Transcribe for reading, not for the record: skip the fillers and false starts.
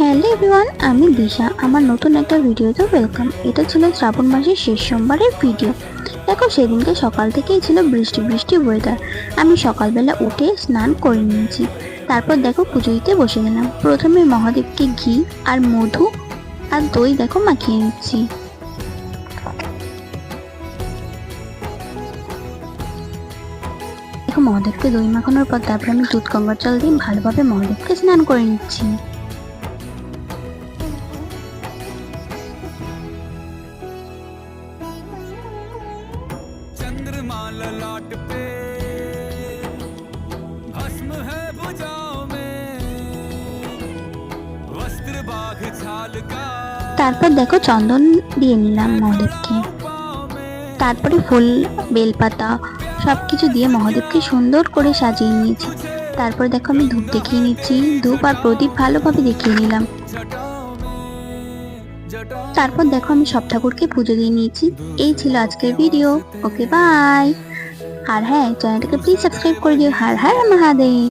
Hello everyone, আমি দিশা। আমার নতুন একটা ভিডিওতে ওয়েলকাম। এটা ছিল শ্রাবণ মাসের শেষ সোমবারের ভিডিও। দেখো, সেদিনকে সকাল থেকেই ছিল বৃষ্টি বৃষ্টি ওয়েদার। আমি সকালবেলা উঠে স্নান করে নিয়েছি। তারপর দেখো পুজো দিতে বসে গেলাম। প্রথমে মহাদেবকে ঘি আর মধু আর দই দেখো মাখিয়ে নিচ্ছি। দেখো, মহাদেবকে দই মাখানোর পর তারপর আমি দুধ গঙ্গার জল দিয়ে ভালোভাবে মহাদেবকে স্নান করে নিচ্ছি। चंद्रमा ललाट पे भस्म है भुजाओं में वस्त्र बाघ छाल का তারপর দেখো চন্দন দিয়ে নিলাম মহাদেবকে। তারপরে ফুল, বেলপাতা সবকিছু দিয়ে মহাদেবকে সুন্দর করে সাজিয়ে নিয়েছি। তারপর দেখো আমি ধূপ দেখিয়ে নিচ্ছি। ধূপ আর প্রদীপ ভালোভাবে দেখিয়ে নিলাম। তারপর দেখো আমি সব ঠাকুরকে পুজো দিয়ে নিয়েছি। এই ছিল আজকের ভিডিও। Okay, by. আর হ্যাঁ, চ্যানেলটাকে প্লিজ সাবস্ক্রাইব করে দিও। হর হর মহাদেব।